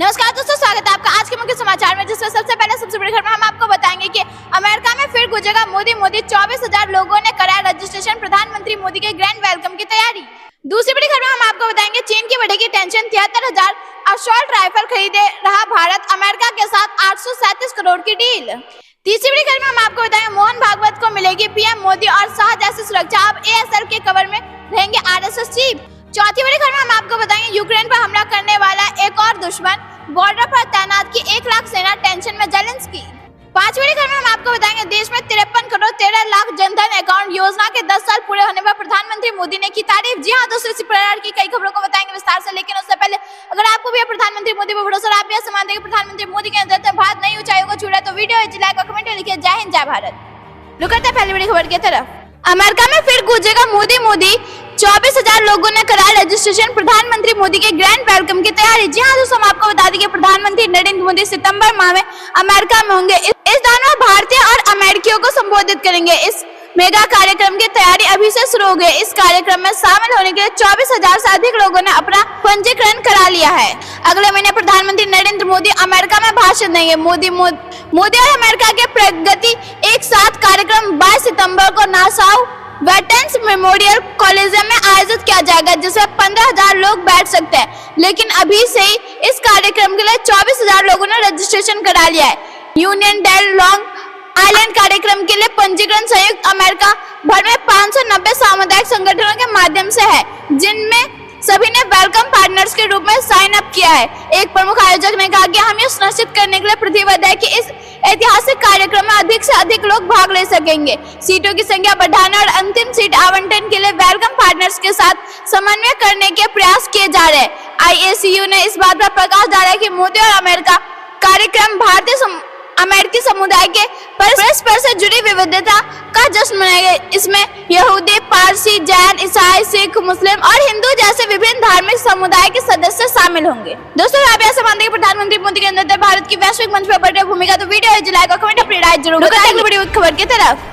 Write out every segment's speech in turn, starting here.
नमस्कार दोस्तों, स्वागत है आपका आज के मुख्य समाचार में, जिसमें सबसे पहले सबसे बड़ी खबर में हम आपको बताएंगे कि अमेरिका में फिर गूंजेगा मोदी मोदी। 24,000 लोगों ने कराया रजिस्ट्रेशन, प्रधानमंत्री मोदी के ग्रैंड वेलकम की तैयारी। दूसरी बड़ी खबर में हम आपको बताएंगे चीन की बढ़ेगी टेंशन, 73,000 असॉल्ट राइफल खरीदे रहा भारत, अमेरिका के साथ 837 करोड़ की डील। तीसरी बड़ी खबर में हम आपको बताएंगे मोहन भागवत को मिलेगी पीएम मोदी और शाह जैसी सुरक्षा, अब एएसएल के कवर में रहेंगे आरएसएस चीफ। चौथी बड़ी खबर में हम आपको बताएंगे यूक्रेन पर हमला करने वाला एक और दुश्मन, बॉर्डर पर तैनात की 1 लाख सेना, टेंशन में जेलेंस्की। पांचवी बड़ी खबर में हम आपको बताएंगे देश में 53 करोड़ 13 लाख जनधन अकाउंट योजना के 10 साल पूरे होने पर प्रधानमंत्री मोदी ने की तारीफ। जी हाँ दोस्तों, इसी प्रकार की कई खबरों को बताएंगे विस्तार से, लेकिन उससे पहले अगर आपको भी प्रधानमंत्री मोदी पर भरोसा, आप भी सम्मान देंगे प्रधानमंत्री मोदी के नेतृत्व में भारत नई ऊंचाइयों को छू रहा है, तो वीडियो लाइक और कमेंट में लिखिए जय हिंद जय भारत। रुक करते हैं पहली बड़ी खबर की तरफ। अमेरिका में फिर गूंजेगा मोदी मोदी, 24,000 लोगों ने कराया रजिस्ट्रेशन, प्रधानमंत्री मोदी के ग्रैंड वेलकम की तैयारी। जी हाँ दोस्तों, हम आपको बता दें कि प्रधानमंत्री नरेंद्र मोदी सितंबर माह में अमेरिका में होंगे। इस दौरान वो भारतीय और अमेरिकियों को संबोधित करेंगे। इस मेगा कार्यक्रम की तैयारी अभी से शुरू हो गई। इस कार्यक्रम में शामिल होने के लिए 24,000 से अधिक लोगों ने अपना पंजीकरण करा लिया है। अगले महीने प्रधानमंत्री नरेंद्र मोदी अमेरिका में भाषण देंगे। मोदी और अमेरिका के प्रगति एक साथ कार्यक्रम 22 सितंबर को नासाउ वेटरन्स मेमोरियल कॉलेजियम में आयोजित किया जाएगा, जिसमें 15,000 लोग बैठ सकते हैं, लेकिन अभी से ही इस कार्यक्रम के लिए 24,000 लोगों ने रजिस्ट्रेशन करा लिया है। यूनियन डेल लॉन्ग आइलैंड कार्यक्रम के लिए पंजीकरण संयुक्त अमेरिका भर में 590 सामुदायिक संगठनों के माध्यम से है, जिनमें सभी ने वेलकम पार्टनर्स के रूप में साइन अप किया है। एक प्रमुख आयोजक ने कहा कि हम ये सुनिश्चित करने के लिए प्रतिबद्ध है कि इस ऐतिहासिक कार्यक्रम में अधिक से अधिक लोग भाग ले सकेंगे। सीटों की संख्या बढ़ाने और अंतिम सीट आवंटन के लिए वेलकम पार्टनर्स के साथ समन्वय करने के प्रयास किए जा रहे हैं। IACU ने इस बात पर प्रकाश डाला कि मोदी और अमेरिका कार्यक्रम भारतीय अमेरिकी समुदाय के परस्पर से जुड़ी विविधता का जश्न मनाएगा। इसमें यहूदी, पारसी, जैन, ईसाई, सिख, मुस्लिम और हिंदू जैसे विभिन्न धार्मिक समुदाय के सदस्य शामिल होंगे। दोस्तों, आप ऐसा मानते हैं कि प्रधानमंत्री मोदी के नेतृत्व भारत की वैश्विक मंच पर बढ़ रही भूमिका, तो वीडियो लाइक और कमेंट अपनी राय जरूर बताएं। बड़ी खबर की तरफ,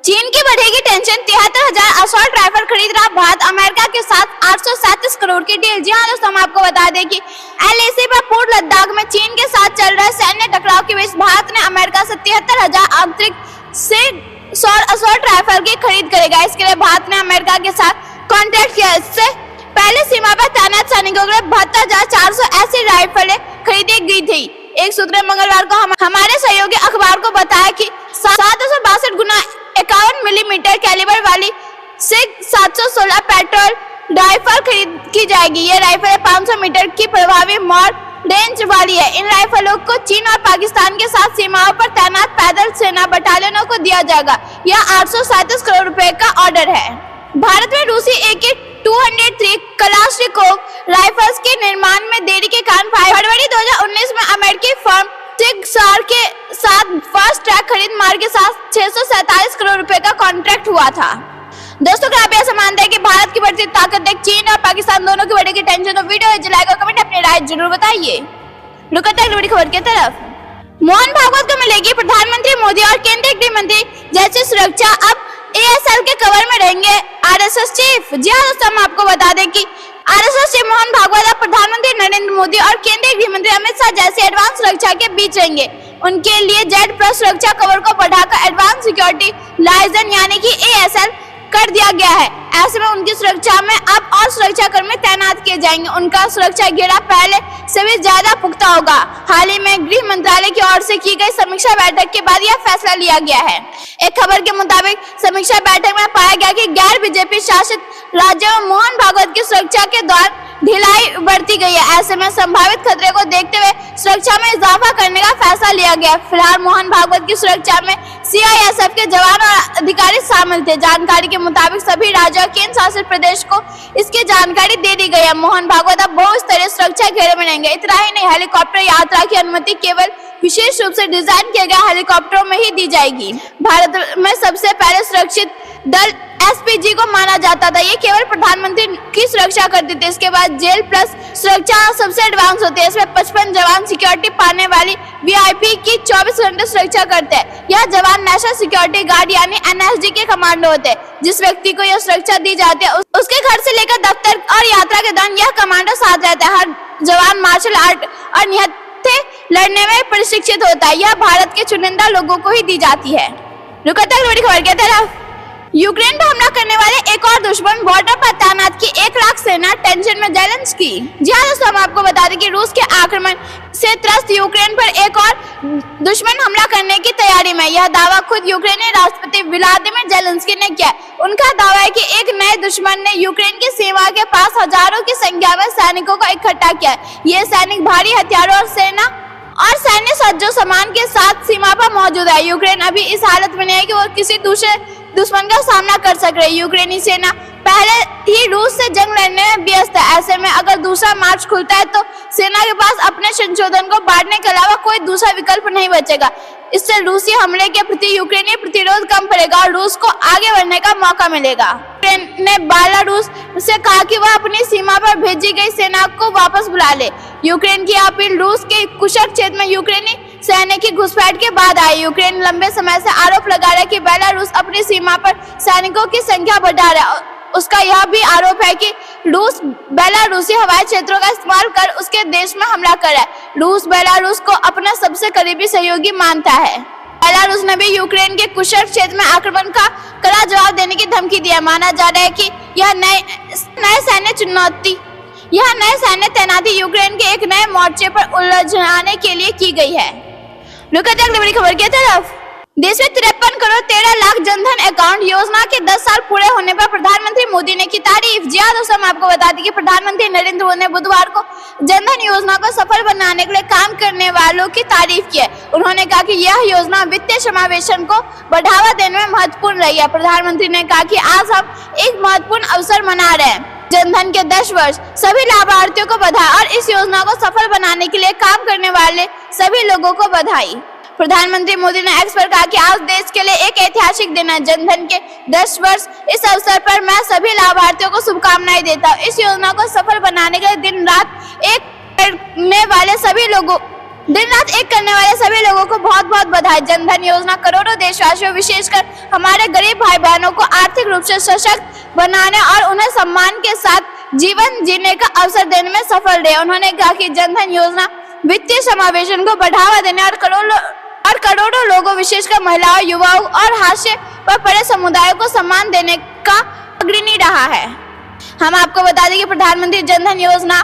चीन की बढ़ेगी टेंशन, 73,000 असॉल्ट राइफल खरीद रहा भारत, अमेरिका के साथ 837 करोड़ की डील। जी हाँ दोस्तों, हम आपको बता दें कि LAC पर पूर्व लद्दाख में चीन के साथ चल रहे सैन्य टकराव के बीच भारत ने अमेरिका से 73,000 आंतरिक से असॉल्ट राइफल की खरीद करेगा। इसके लिए भारत ने अमेरिका के साथ कॉन्ट्रैक्ट किया। इससे पहले सीमा पर तैनात सैनिकों के लिए 72,400 ऐसी राइफलें खरीदी गई थी। एक सूत्र ने मंगलवार को हमारे सहयोगी अखबार को बताया कि 762 गुना 51 मिलीमीटर कैलिबर वाली सिग 716 पेट्रोल राइफल खरीद की जाएगी। ये राइफल 500 मीटर की प्रभावी मॉर रेंज वाली है। इन राइफलों को चीन और पाकिस्तान के साथ सीमाओं पर तैनात पैदल सेना बटालियनों को दिया जाएगा। यह 837 करोड़ रुपए का ऑर्डर है। भारत में रूसी AK-203 कलाश्निकोव राइफल्स के निर्माण में देरी के कारण फरवरी 2019 में अमेरिकी फर्म सिगसार के साथ फास्ट ट्रैक खरीद मार्ग के साथ 647 करोड़ रुपए का कॉन्ट्रैक्ट हुआ था। दोस्तों, अगर आप ऐसा मानते हैं कि भारत की बढ़ती ताकत देख चीन और पाकिस्तान दोनों की बढ़ेगी टेंशन, तो वीडियो लाइक और कमेंट अपनी राय जरूर बताइए। रुकते हैं बड़ी खबर की तरफ। मोहन भागवत को मिलेगी प्रधानमंत्री मोदी और केंद्रीय गृह मंत्री जैसी सुरक्षा, अब ASL के कवर में रहेंगे RSS चीफ। जी हाँ दोस्तों, हम आपको बता दें कि RSS चीफ मोहन भागवत अब प्रधानमंत्री नरेंद्र मोदी और केंद्रीय गृह मंत्री अमित शाह जैसे एडवांस सुरक्षा के बीच रहेंगे। उनके लिए Z+ सुरक्षा कवर को बढ़ाकर एडवांस सिक्योरिटी लाइसेंस यानी कि ASL कर दिया गया है। ऐसे में उनकी सुरक्षा में अब और सुरक्षा कर्मी तैनात किए जाएंगे। उनका सुरक्षा घेरा पहले से भी ज्यादा पुख्ता होगा। हाल ही में गृह मंत्रालय की ओर से की गई समीक्षा बैठक के बाद यह फैसला लिया गया है। एक खबर के मुताबिक समीक्षा बैठक में पाया गया कि गैर बीजेपी शासित राज्यों में मोहन भागवत की सुरक्षा के दौरान ढिलाई बढ़ती गई है। ऐसे में संभावित खतरे को देखते हुए सुरक्षा में इजाफा करने का फैसला लिया गया। फिलहाल मोहन भागवत की सुरक्षा में CISF के जवान और अधिकारी शामिल थे। जानकारी के मुताबिक सभी राज्यों और केंद्र शासित प्रदेश को इसकी जानकारी दे दी गई है। मोहन भागवत अब बहुस्तरीय सुरक्षा घेरे में रहेंगे। इतना ही नहीं, हेलीकॉप्टर यात्रा की अनुमति केवल विशेष रूप से डिजाइन किए गए हेलीकॉप्टरों में ही दी जाएगी। भारत में सबसे पहले सुरक्षित दल एसपीजी को माना जाता था। ये केवल प्रधानमंत्री की सुरक्षा करते थे। इसके बाद जेल प्लस सुरक्षा सबसे एडवांस होती है। इसमें 55 जवान सिक्योरिटी पाने वाली वीआईपी की 24 घंटे सुरक्षा करते हैं। यह जवान नेशनल सिक्योरिटी गार्ड यानी एनएसजी के कमांडो होते हैं। जिस व्यक्ति को यह सुरक्षा दी जाती है उसके घर से लेकर दफ्तर और यात्रा के दौरान यह कमांडो साथ रहता है। हर जवान मार्शल आर्ट और निहत्थे लड़ने में प्रशिक्षित होता है। यह भारत के चुनिंदा लोगों को ही दी जाती है। रुको तक बड़ी खबर की तरफ। यूक्रेन पर हमला करने वाले एक और दुश्मन बॉर्डर पर तैनात की 1 लाख सेना टेंशन में जेलेंस्की। जी हाँ दोस्तों, हम आपको बता दें कि रूस के आक्रमण से त्रस्त यूक्रेन पर एक और दुश्मन हमला करने की तैयारी में। यह दावा खुद यूक्रेनी राष्ट्रपति व्लादिमीर जेलेंस्की ने किया। उनका दावा है कि एक नए दुश्मन ने यूक्रेन की सीमा के पास हजारों की संख्या में सैनिकों को इकट्ठा किया। ये सैनिक भारी हथियारों और सैन्य सज्जो सामान के साथ सीमा पर मौजूद है। यूक्रेन अभी इस हालत में नहीं है कि वो किसी दूसरे दुश्मन का सामना कर सक रही। यूक्रेनी सेना पहले ही रूस से जंग लड़ने में व्यस्त है। ऐसे में अगर दूसरा मार्च खुलता है तो सेना के पास अपने संशोधन को बांटने के अलावा कोई दूसरा विकल्प नहीं बचेगा। इससे रूसी हमले के प्रति यूक्रेनी प्रतिरोध कम पड़ेगा और रूस को आगे बढ़ने का मौका मिलेगा। यूक्रेन ने बेलारूस से कहा कि वह अपनी सीमा पर भेजी गई सेना को वापस बुला ले। यूक्रेन की अपील रूस के कुशक क्षेत्र में यूक्रेनी सैन्य की घुसपैठ के बाद आई। यूक्रेन लंबे समय से आरोप लगा रहा है कि बेलारूस अपनी सीमा पर सैनिकों की संख्या बढ़ा रहा है। उसका यह भी आरोप है कि रूस बेलारूसी हवाई क्षेत्रों का इस्तेमाल कर उसके देश में हमला कर रहा है। रूस बेलारूस को अपना सबसे करीबी सहयोगी मानता है। बेलारूस ने भी यूक्रेन के कुशक क्षेत्र में आक्रमण का कड़ा जवाब देने की धमकी दी है। माना जा रहा है कि यह नए सैन्य तैनाती यूक्रेन के एक नए मोर्चे पर उलझाने के लिए की गई है। रुकते अगली बड़ी खबर की तरफ। देश में 53 करोड़ 13 लाख जनधन अकाउंट योजना के 10 साल पूरे होने पर प्रधानमंत्री मोदी ने की तारीफ। जी हाँ दोस्तों, हम आपको बता दें कि प्रधानमंत्री नरेंद्र मोदी ने बुधवार को जनधन योजना को सफल बनाने के लिए काम करने वालों की तारीफ की है। उन्होंने कहा कि यह योजना वित्तीय समावेशन को बढ़ावा देने में महत्वपूर्ण रही है। प्रधानमंत्री ने कहा कि आज हम एक महत्वपूर्ण अवसर मना रहे हैं, जनधन के 10 वर्ष। सभी लाभार्थियों को बधाई और इस योजना को सफल बनाने के लिए काम करने वाले सभी लोगों को बधाई। प्रधानमंत्री मोदी ने एक्स पर कहा कि आज देश के लिए एक ऐतिहासिक दिन है, जनधन के 10 वर्ष। इस अवसर पर मैं सभी लाभार्थियों को शुभकामनाएं देता हूँ। इस योजना को सफल बनाने के लिए दिन रात एक करने वाले सभी लोगों को बहुत बहुत बधाई। जनधन योजना करोड़ों देशवासियों, विशेषकर हमारे गरीब भाई बहनों को आर्थिक रूप से सशक्त बनाने और उन्हें सम्मान के साथ जीवन जीने का अवसर देने में सफल रहे। उन्होंने कहा कि जनधन योजना वित्तीय समावेशन को बढ़ावा देने और करोड़ों लोगों, विशेषकर महिलाओं, युवाओं और हाशिए पर पड़े समुदायों को सम्मान देने का अग्रणी रहा है। हम आपको बता दें कि प्रधानमंत्री जनधन योजना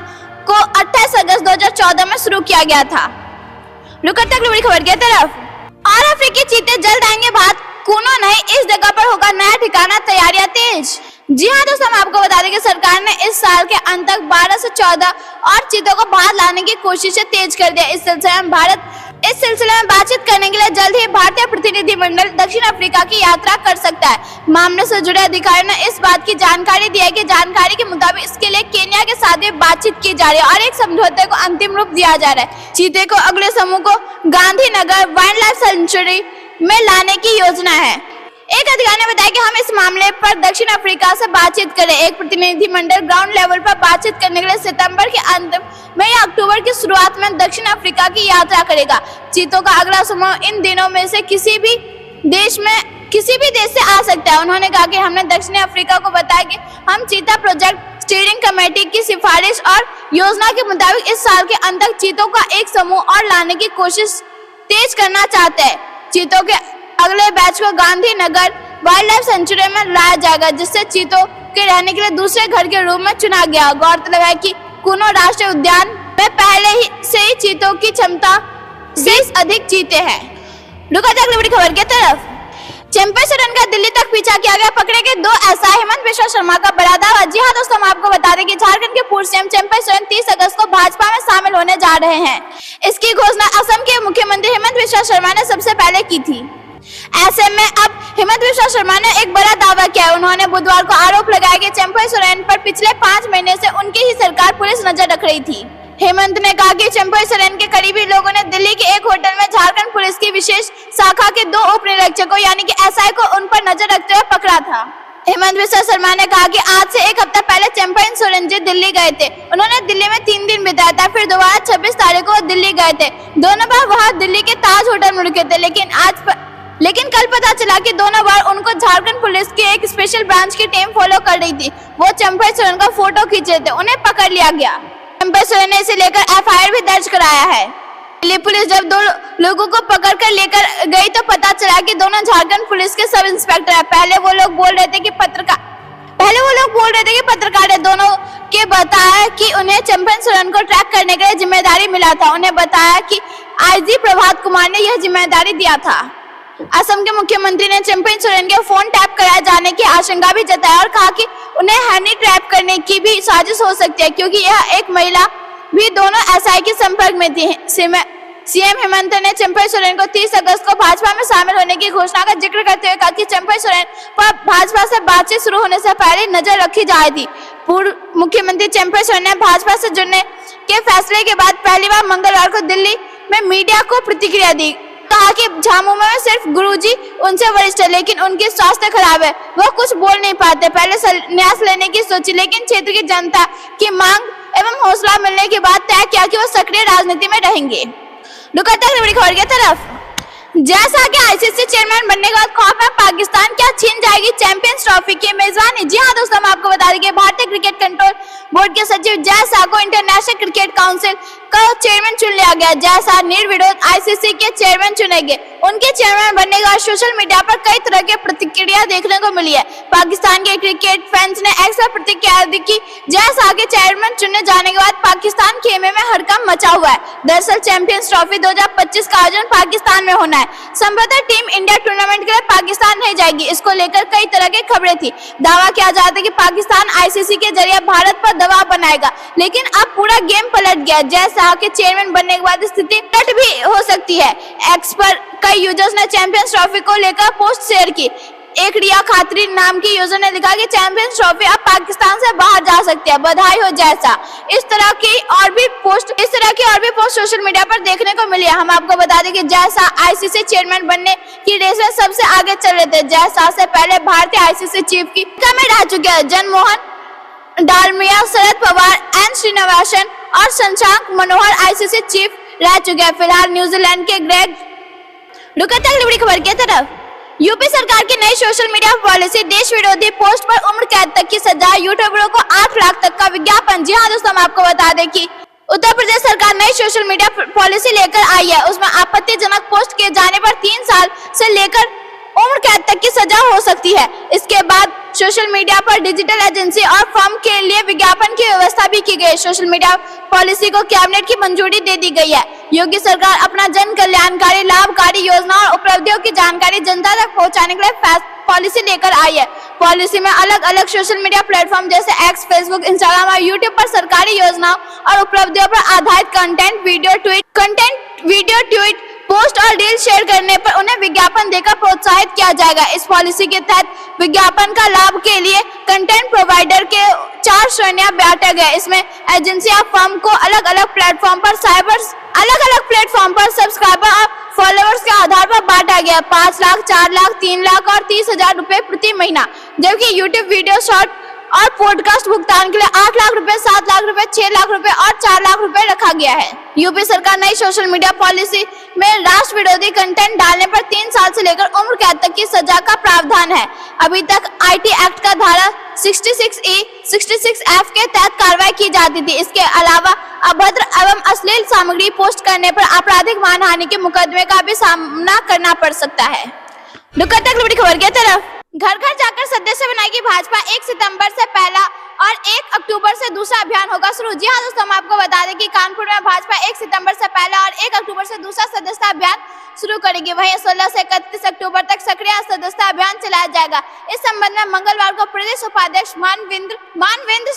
को 28 अगस्त 2014 में शुरू किया गया था। रुकते अगली बड़ी खबर की तरफ। और अफ्रीकी चीते जल्द आएंगे भारत, कूनो नहीं, इस जगह पर होगा नया ठिकाना, तैयारियां तेज। जी हाँ दोस्तों, हम आपको बता दें कि सरकार ने इस साल के अंत तक 12 से 14 और चीतों को भारत लाने की कोशिशें तेज कर दिया। इस सिलसिले में बातचीत करने के लिए जल्द ही भारतीय प्रतिनिधिमंडल दक्षिण अफ्रीका की यात्रा कर सकता है। मामले से जुड़े अधिकारियों ने इस बात की जानकारी दी है कि जानकारी के मुताबिक इसके लिए केन्या के साथ भी बातचीत की जा रही है और एक समझौते को अंतिम रूप दिया जा रहा है। चीते को अगले समूह को गांधीनगर वाइल्ड लाइफ सेंचुरी में लाने की योजना है। एक अधिकारी ने बताया कि हम इस मामले पर दक्षिण अफ्रीका से बातचीत करें। एक प्रतिनिधिमंडल ग्राउंड लेवल पर बातचीत करने के लिए सितंबर के अंत में या अक्टूबर की शुरुआत में दक्षिण अफ्रीका की यात्रा करेगा। चीतों का अगला समूह इन दिनों में से किसी भी देश से आ सकता है। उन्होंने कहा कि हमने दक्षिण अफ्रीका को बताया कि हम चीता प्रोजेक्ट स्टीयरिंग कमेटी की सिफारिश और योजना के मुताबिक इस साल के अंत तक चीतों का एक समूह और लाने की कोशिश तेज करना चाहते हैं। चीतों के अगले बैच को गांधीनगर वाइल्ड लाइफ सेंचुरी में लाया जाएगा, जिससे चीतों के रहने के लिए दूसरे घर के रूप में चुना गया। गौरतलब है कि कूनो राष्ट्रीय उद्यान में पहले से ही चीतों की क्षमता से अधिक चीते हैं। रुका अगली बड़ी खबर की तरफ। चैंपियन सोरेन का दिल्ली तक पीछा किया गया, पकड़े गए 2 एसआई, हेमंत बिश्वा शर्मा का बड़ा दावा। जी हाँ दोस्तों, हम आपको बता दें कि झारखंड के पूर्व सीएम चैंपियन सोरेन 30 अगस्त को भाजपा में शामिल होने जा रहे हैं। इसकी घोषणा असम के मुख्यमंत्री हेमंत बिश्वा शर्मा ने सबसे पहले की थी। ऐसे में अब हेमंत बिश्वा शर्मा ने एक बड़ा दावा किया। उन्होंने बुधवार को आरोप लगाया कि चैंपियन सोरेन पर पिछले 5 महीने से उनकी ही सरकार पुलिस नजर रख रही थी। हेमंत ने कहा कि चंपई सोरेन के करीबी लोगों ने दिल्ली के एक होटल में झारखंड पुलिस की विशेष शाखा के 2 उप निरीक्षकों यानी कि एसआई को उन पर नजर रखते हुए पकड़ा था। हेमंत बिस्वा शर्मा ने कहा कि आज से 1 हफ्ता पहले चंपई सोरेन जी दिल्ली गए थे। उन्होंने दिल्ली में 3 दिन बिताया था, फिर दोबारा 26 तारीख को दिल्ली गए थे। दोनों बार वहां दिल्ली के ताज होटल में रुके थे, लेकिन कल पता चला कि दोनों बार उनको झारखंड पुलिस की एक स्पेशल ब्रांच की टीम फॉलो कर रही थी। वो चंपई सोरेन का फोटो खींच रहे थे, उन्हें पकड़ लिया गया। चंपई सोरेन ने इसे लेकर एफआईआर भी दर्ज कराया है। दिल्ली पुलिस जब 2 लोगों को पकड़ कर लेकर गई तो पता चला कि दोनों झारखंड पुलिस के सब इंस्पेक्टर हैं। पहले वो लोग बोल रहे थे कि पत्रकार है। दोनों के बताया कि उन्हें चंपई सोरेन को ट्रैक करने के लिए जिम्मेदारी मिला था। उन्हें बताया कि आईजी प्रभात कुमार ने यह जिम्मेदारी दिया था। असम के मुख्यमंत्री ने चंपई सोरेन के फोन टैप कराए जाने की आशंका भी जताई और कहा कि उन्हें हनी ट्रैप करने की भी साजिश हो सकती है, क्योंकि यह एक महिला भी दोनों एसआई के संपर्क में थी। सीएम हेमंत ने चंपई सोरेन को 30 अगस्त को भाजपा में शामिल होने की घोषणा का जिक्र करते हुए कहा कि चंपई सोरेन पर भाजपा से बातचीत शुरू होने से पहले नजर रखी जा रही थी। पूर्व मुख्यमंत्री चंपई सोरेन ने भाजपा से जुड़ने के फैसले के बाद पहली बार मंगलवार को दिल्ली में मीडिया को प्रतिक्रिया दी। कहा कि झामुमो में सिर्फ गुरुजी उनसे वरिष्ठ है, लेकिन उनकी स्वास्थ्य खराब है, वो कुछ बोल नहीं पाते। पहले संन्यास लेने की सोची, लेकिन क्षेत्र की जनता की मांग एवं हौसला मिलने के बाद तय किया कि वो सक्रिय राजनीति में रहेंगे। बड़ी खबर की तरफ, जैसा कि आईसीसी चेयरमैन बनने के बाद खौफ है पाकिस्तान क्या छीन जाएगी चैंपियंस ट्रॉफी की मेजबानी। जी हां दोस्तों, हम आपको बता दें कि भारतीय क्रिकेट कंट्रोल बोर्ड के सचिव जय शाह को इंटरनेशनल क्रिकेट काउंसिल का चेयरमैन चुन लिया गया। जय शाह निर्विरोध आईसीसी के चेयरमैन चुने गए। उनके चेयरमैन बनने के बाद सोशल मीडिया पर कई तरह की प्रतिक्रिया देखने को मिली है। पाकिस्तान के क्रिकेट फैंस ने एक्स पर प्रतिक्रिया दी कि जय शाह के चेयरमैन चुने जाने के बाद पाकिस्तान खेमे में हड़कंप मचा हुआ है। दरअसल चैंपियंस ट्रॉफी 2025 का आयोजन पाकिस्तान में होना है। संभवतः टीम इंडिया टूर्नामेंट के लिए पाकिस्तान नहीं जाएगी। इसको लेकर कई तरह की खबरें थी। दावा किया जाता है कि पाकिस्तान आईसीसी के जरिए भारत पर दबाव बनाएगा, लेकिन अब पूरा गेम पलट गया। जय शाह के चेयरमैन बनने के बाद स्थिति पलट भी हो सकती है। एक्स पर कई यूजर्स ने चैंपियंस ट्रॉफी को लेकर पोस्ट शेयर की। एक रिया खातरी नाम की यूजर ने लिखा कि चैंपियंस ट्रॉफी अब पाकिस्तान से बाहर जा सकती है, बधाई हो जय शाह। इस तरह की और भी पोस्ट सोशल मीडिया पर देखने को मिली है। हम आपको बता दें कि जय शाह आईसीसी चेयरमैन बनने की रेस में सबसे आगे चल रहे थे। जय शाह से पहले भारतीय आईसीसी चीफ की में रह चुके हैं जनमोहन डालमिया, शरद पवार, एन श्रीनिवासन और शशांक मनोहर आईसीसी चीफ रह चुके हैं। फिलहाल न्यूजीलैंड के ग्रेग बड़ी खबर की तरफ, यूपी सरकार की नई सोशल मीडिया पॉलिसी, देश विरोधी पोस्ट पर उम्र कैद तक की सजा, यूट्यूबरों को 8 लाख तक का विज्ञापन। जी हाँ दोस्तों, हम आपको बता दें कि उत्तर प्रदेश सरकार नई सोशल मीडिया पॉलिसी लेकर आई है। उसमें आपत्तिजनक पोस्ट किए जाने पर 3 साल से लेकर उम्र कैद तक की सजा हो सकती है। इसके बाद सोशल मीडिया पर डिजिटल एजेंसी और फर्म के लिए विज्ञापन की व्यवस्था भी की गई। सोशल मीडिया पॉलिसी को कैबिनेट की मंजूरी दे दी गई है। योगी सरकार अपना जन कल्याणकारी लाभकारी योजना और उपलब्धियों की जानकारी जनता तक पहुंचाने के लिए पॉलिसी लेकर आई है। पॉलिसी में अलग अलग सोशल मीडिया प्लेटफॉर्म जैसे एक्स, फेसबुक, इंस्टाग्राम और यूट्यूब पर सरकारी योजनाओं और उपलब्धियों पर आधारित कंटेंट, वीडियो, ट्वीट, पोस्ट और रील शेयर करने पर उन्हें विज्ञापन देकर प्रोत्साहित किया जाएगा। इस पॉलिसी के तहत विज्ञापन का लाभ के लिए कंटेंट प्रोवाइडर के 4 श्रेणियां बांटे गए। इसमें एजेंसी या फर्म को अलग अलग प्लेटफॉर्म पर सब्सक्राइबर और फॉलोअर्स के आधार पर बांटा गया। 5 लाख, 4 लाख, 3 लाख और 30,000 रुपए प्रति महीना, जबकि यूट्यूब वीडियो शॉर्ट और पॉडकास्ट भुगतान के लिए 8 लाख रुपए, 7 लाख रुपए, 6 लाख रुपए और 4 लाख रुपए रखा गया है। यूपी सरकार नई सोशल मीडिया पॉलिसी में राष्ट्र विरोधी कंटेंट डालने पर 3 साल से लेकर उम्र कैद तक की सजा का प्रावधान है। अभी तक आईटी एक्ट का धारा 66E, 66F के तहत कार्रवाई की जाती थी। इसके अलावा अभद्र एवं अश्लील सामग्री पोस्ट करने पर आपराधिक मानहानि के मुकदमे का भी सामना करना पड़ सकता है। बड़ी खबर की तरफ, घर घर जाकर सदस्य बनाएगी भाजपा। 1 सितंबर से पहला और 1 अक्टूबर से दूसरा अभियान होगा शुरू। जी हाँ दोस्तों, हम आपको बता दें कि कानपुर में भाजपा 1 सितंबर से पहला और 1 अक्टूबर से दूसरा सदस्यता अभियान शुरू करेगी। वहीं 16 से 31 अक्टूबर तक सक्रिय सदस्यता अभियान चलाया जाएगा। इस संबंध में मंगलवार को प्रदेश उपाध्यक्ष मानवेंद्र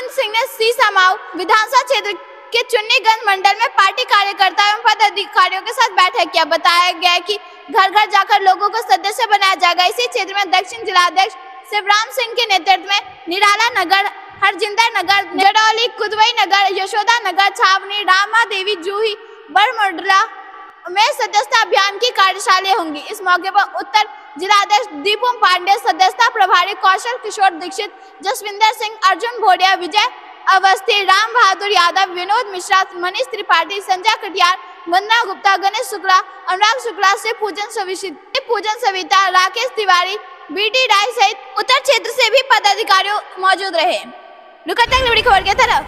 सिंह ने सीसामाऊ विधानसभा क्षेत्र के चुन्नीगंज मंडल में पार्टी कार्यकर्ता एवं पदाधिकारियों के साथ बैठक किया। बताया गया कि घर घर जाकर लोगों को सदस्य बनाया जाएगा। इसी क्षेत्र में दक्षिण जिलाध्यक्ष शिवराम सिंह के नेतृत्व में निराला नगर हरजिंदर नगर, जडौली, कुदवई नगर, यशोदा नगर, छावनी, रामा देवी, जूही, बरमुडला में सदस्यता अभियान की कार्यशालाएं होंगी। इस मौके पर उत्तर जिलाध्यक्ष दीपू पांडे, सदस्यता प्रभारी कौशल किशोर दीक्षित, जसविंदर सिंह, अर्जुन भोडिया, विजय अवस्थी, राम बहादुर यादव, विनोद मिश्रा, मनीष त्रिपाठी, संजय कटियार, वंदना गुप्ता, गणेश शुक्ला, अनुराग शुक्ला से पूजन सविता, राकेश तिवारी, बीटी राय सहित उत्तर क्षेत्र से भी पदाधिकारी मौजूद रहे। बड़ी खबर की तरफ,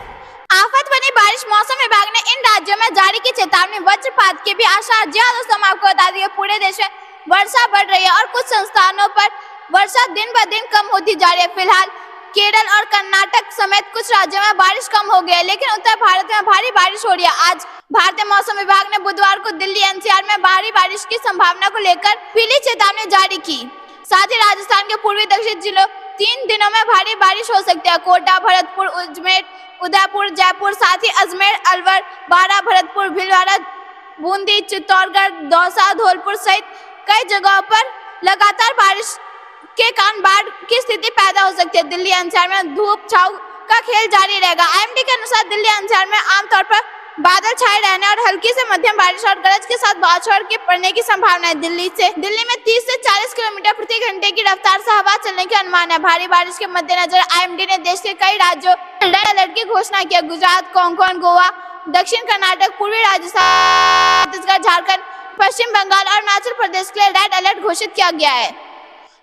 आफत बनी बारिश, मौसम विभाग ने इन राज्यों में जारी की चेतावनी, वज्रपात के भी आसार। जी हाँ दोस्तों, हम आपको बता दें पूरे देश में वर्षा बढ़ रही है और कुछ स्थानों पर वर्षा दिन ब दिन कम होती जा रही है। फिलहाल केरल और कर्नाटक समेत कुछ राज्यों में बारिश कम हो गई है, लेकिन उत्तर भारत में भारी बारिश हो रही है। आज भारतीय मौसम विभाग ने बुधवार को दिल्ली, एनसीआर में भारी बारिश की संभावना को लेकर पीली चेतावनी जारी की। साथ ही राजस्थान के पूर्वी दक्षिण जिलों 3 दिनों में भारी बारिश हो सकती है। कोटा, भरतपुर, अजमेर, उदयपुर, जयपुर, साथ ही अजमेर, अलवर, बारा, भरतपुर, भीलवाड़ा, बूंदी, चित्तौड़गढ़, दौसा, धौलपुर सहित कई जगहों पर लगातार बारिश के कारण बाढ़ की स्थिति पैदा हो सकती है। दिल्ली एनसीआर में धूप छांव का खेल जारी रहेगा। आईएमडी के अनुसार दिल्ली एनसीआर में आमतौर पर बादल छाए रहने और हल्की से मध्यम बारिश और गरज के साथ बौछार के पड़ने की संभावना है। दिल्ली में 30 से 40 किलोमीटर प्रति घंटे की रफ्तार से हवा चलने की अनुमान है। भारी बारिश के मद्देनजर आईएमडी ने देश के कई राज्यों रेड अलर्ट की घोषणा की है। गुजरात, कोंकण, गोवा, दक्षिण कर्नाटक, पूर्वी राजस्थान, छत्तीसगढ़, झारखंड, पश्चिम बंगाल और अरुणाचल प्रदेश के लिए रेड अलर्ट घोषित किया गया है।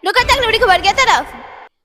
बड़ी खबर की तरफ,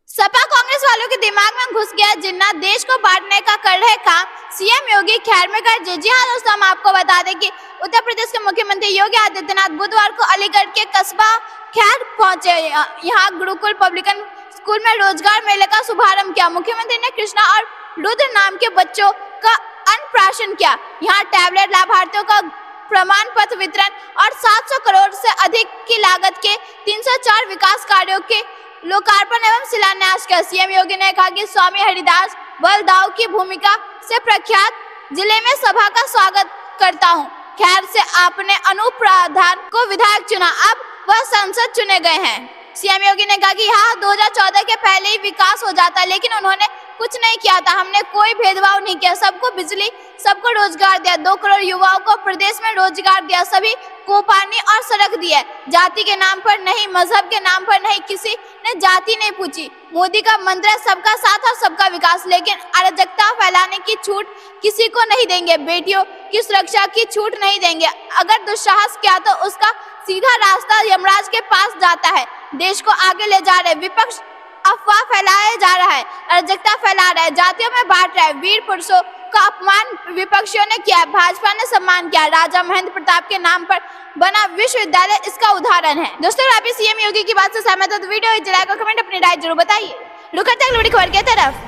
सपा कांग्रेस वालों के दिमाग में घुस गया जिन्ना, देश को बांटने का कर रहे काम, सीएम योगी खैर में गए। जी हाँ दोस्तों, हम आपको बता दें कि उत्तर प्रदेश के मुख्यमंत्री योगी आदित्यनाथ बुधवार को अलीगढ़ के कस्बा खैर पहुंचे। यहाँ गुरुकुल पब्लिकन स्कूल में रोजगार मेले का शुभारंभ किया। मुख्यमंत्री ने कृष्णा और रुद्र नाम के बच्चों का अन्नप्राशन किया। यहाँ टैबलेट लाभार्थियों का प्रमाण पत्र वितरण और 700 करोड़ से अधिक की लागत के 304 विकास कार्यों के लोकार्पण एवं शिलान्यास किया। सीएम योगी ने कहा कि स्वामी हरिदास बलदाऊ की भूमिका से प्रख्यात जिले में सभा का स्वागत करता हूं। खैर से आपने अनूप प्रधान को विधायक चुना, अब वह संसद चुने गए हैं। सीएम योगी ने कहा कि यहाँ 2014 के पहले ही विकास हो जाता, लेकिन उन्होंने कुछ नहीं किया था। हमने कोई भेदभाव नहीं किया, सबको बिजली, सबको रोजगार दिया। 2 करोड़ युवाओं को प्रदेश में रोजगार दिया, सभी को पानी और सड़क दी है। जाति के नाम पर नहीं, मजहब के नाम पर नहीं, किसी ने जाति नहीं पूछी। मोदी का मंत्र है सबका साथ और सबका विकास, लेकिन अराजकता फैलाने की छूट किसी को नहीं देंगे। बेटियों की सुरक्षा की छूट नहीं देंगे। अगर दुस्साहस किया तो उसका सीधा रास्ता यमराज के पास जाता है। देश को आगे ले जा रहे विपक्ष अफवाह फैलाया जा रहा है, अराजकता फैला रहा है, जातियों में बांट रहा है। वीर पुरुषों का अपमान विपक्षियों ने किया, भाजपा ने सम्मान किया। राजा महेंद्र प्रताप के नाम पर बना विश्वविद्यालय इसका उदाहरण है। दोस्तों, आप सीएम योगी की बात से सहमत हो तो वीडियो को कमेंट अपनी राय जरूर बताइए। बड़ी खबर की तरफ,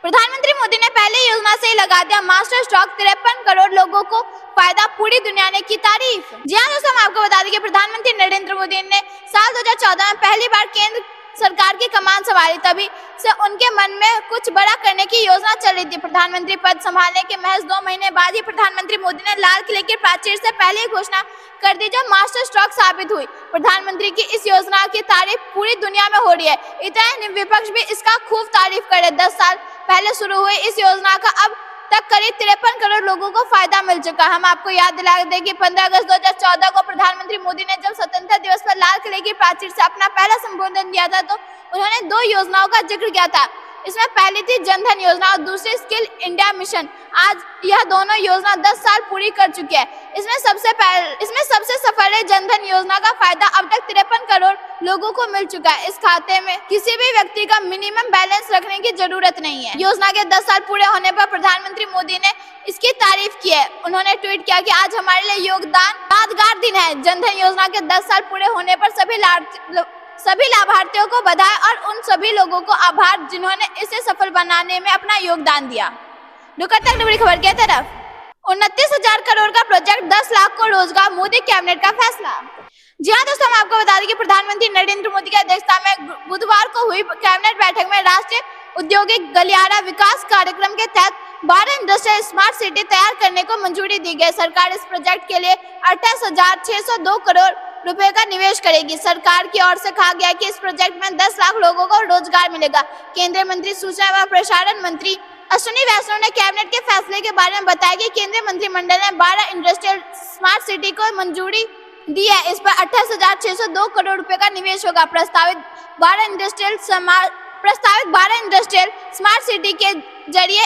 प्रधानमंत्री मोदी ने पहले योजना से ही लगा दिया मास्टर स्ट्रोक, 53 करोड़ लोगों को फायदा, पूरी दुनिया ने की तारीफ। जी हाँ दोस्तों, हम आपको बता दें कि प्रधानमंत्री नरेंद्र मोदी ने साल 2014 में पहली बार केंद्र सरकार की कमान संभाली, तभी से उनके मन में कुछ बड़ा करने की योजना चल रही थी। प्रधानमंत्री पद संभालने के महज 2 महीने बाद ही प्रधानमंत्री मोदी ने लाल किले की प्राचीर से पहले ही घोषणा कर दी, जो मास्टर स्ट्रोक साबित हुई। प्रधानमंत्री की इस योजना की तारीफ पूरी दुनिया में हो रही है। इतना विपक्ष भी इसका खूब तारीफ करे। 10 साल पहले शुरू हुई इस योजना का अब तक करीब 53 करोड़ लोगों को फायदा मिल चुका। हम आपको याद दिला दें कि 15 अगस्त 2014 को प्रधानमंत्री मोदी ने जब स्वतंत्रता दिवस पर लाल किले की प्राचीर से अपना पहला संबोधन दिया था, तो उन्होंने 2 योजनाओं का जिक्र किया था। इसमें पहली थी जनधन योजना और दूसरी स्किल इंडिया मिशन। आज यह दोनों योजना 10 साल पूरी कर चुकी है। इसमें सबसे सफल है जनधन योजना का फायदा अब तक 53 करोड़ लोगों को मिल चुका है। इस खाते में किसी भी व्यक्ति का मिनिमम बैलेंस रखने की जरूरत नहीं है। योजना के 10 साल पूरे होने पर प्रधानमंत्री मोदी ने इसकी तारीफ की है। उन्होंने ट्वीट किया कि आज हमारे लिए योगदान यादगार दिन है। जनधन योजना के 10 साल पूरे होने पर सभी लाभार्थियों को बधाई और उन सभी लोगों को आभार जिन्होंने इसे सफल बनाने में अपना योगदान दिया। बड़ी खबर की तरफ, 29,000 करोड़ का प्रोजेक्ट, 10 लाख को रोजगार, मोदी कैबिनेट का फैसला। जी हाँ दोस्तों, हम आपको बता दें कि प्रधानमंत्री नरेंद्र मोदी की अध्यक्षता में बुधवार को हुई कैबिनेट बैठक में राष्ट्रीय औद्योगिक गलियारा विकास कार्यक्रम के तहत 12 इंडस्ट्रियल स्मार्ट सिटी तैयार करने को मंजूरी दी गई। सरकार इस प्रोजेक्ट के लिए 28,602 करोड़ रुपए का निवेश करेगी। सरकार की ओर से कहा गया कि इस प्रोजेक्ट में 10 लाख लोगों को रोजगार मिलेगा। केंद्रीय मंत्री सूचना एवं प्रसारण मंत्री अश्विनी वैष्णव ने कैबिनेट के फैसले के बारे में बताया कि केंद्रीय मंत्रिमंडल ने 12 इंडस्ट्रियल स्मार्ट सिटी को मंजूरी दी है। इस पर 28,602 करोड़ रुपए का निवेश होगा। प्रस्तावित 12 इंडस्ट्रियल स्मार्ट सिटी के जरिए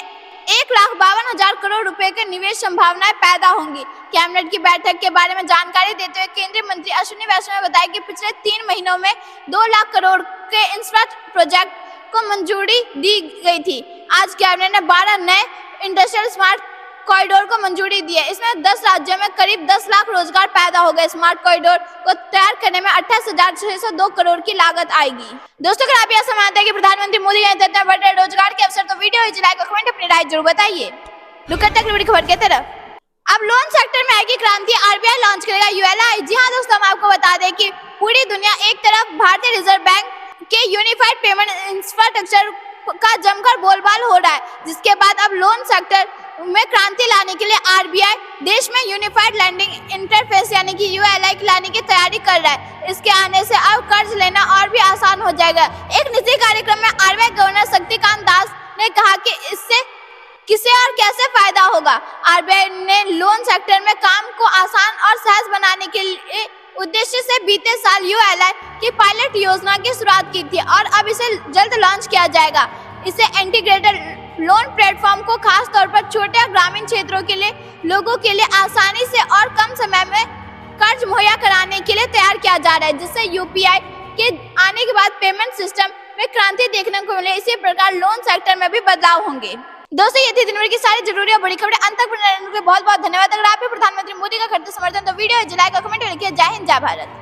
1,52,000 करोड़ रुपए के निवेश संभावनाएं पैदा होंगी। कैबिनेट की बैठक के बारे में जानकारी देते हुए केंद्रीय मंत्री अश्विनी वैष्णव ने बताया कि पिछले 3 महीनों में 2 लाख करोड़ के इंफ्रास्ट्रक्चर प्रोजेक्ट को मंजूरी दी गई थी। आज कैबिनेट ने 12 नए इंडस्ट्रियल स्मार्ट कॉरिडोर को मंजूरी दी है। इसमें 10 राज्यों में करीब 10 लाख रोजगार पैदा हो गए। स्मार्ट कॉरिडोर को तैयार करने में 28,602 करोड़ की लागत आएगी। दोस्तों, अगर आप यह समझते हैं कि प्रधानमंत्री मोदी ने इतने बड़े रोजगार के अवसर, तो वीडियो लाइक और कमेंट अपनी राय जरूर बताइए। रुक खबर की तरफ। अब लोन सेक्टर में आएगी क्रांति। आरबीआई लॉन्च करेगा यूएलआई। जी हाँ दोस्तों, हम आपको बता दें कि पूरी दुनिया एक तरफ भारतीय रिजर्व बैंक के यूनिफाइड पेमेंट इंफ्रास्ट्रक्चर का जमकर बोलबाल हो रहा है, जिसके बाद अब लोन सेक्टर में क्रांति लाने के लिए आरबीआई देश में यूनिफाइड लैंडिंग इंटरफेस यानी कि यूएलआई लाने की तैयारी कर रहा है। इसके आने से अब कर्ज लेना और भी आसान हो जाएगा। एक निजी कार्यक्रम में आरबीआई गवर्नर शक्तिकांत दास ने कहा कि इससे किसे और कैसे फायदा होगा। आरबीआई ने लोन सेक्टर में काम को आसान और सहज बनाने के लिए उद्देश्य से बीते साल यूएलआई की पायलट योजना की शुरुआत की थी और अब इसे जल्द लॉन्च किया जाएगा। इसे इंटीग्रेटेड लोन प्लेटफॉर्म को खास तौर पर छोटे और ग्रामीण क्षेत्रों के लिए लोगों के लिए आसानी से और कम समय में कर्ज मुहैया कराने के लिए तैयार किया जा रहा है, जिससे यूपीआई के आने के बाद पेमेंट सिस्टम में क्रांति देखने को मिले। इसी प्रकार लोन सेक्टर में भी बदलाव होंगे। दोस्तों, ये थी दिन भर की सारी जरूरी और बड़ी खबरें। अंत तक बने रहने के लिए बहुत बहुत धन्यवाद। अगर आप भी प्रधानमंत्री मोदी का करते समर्थन तो वीडियो लाइक और कमेंट लिखिए। जय हिंद, जय भारत।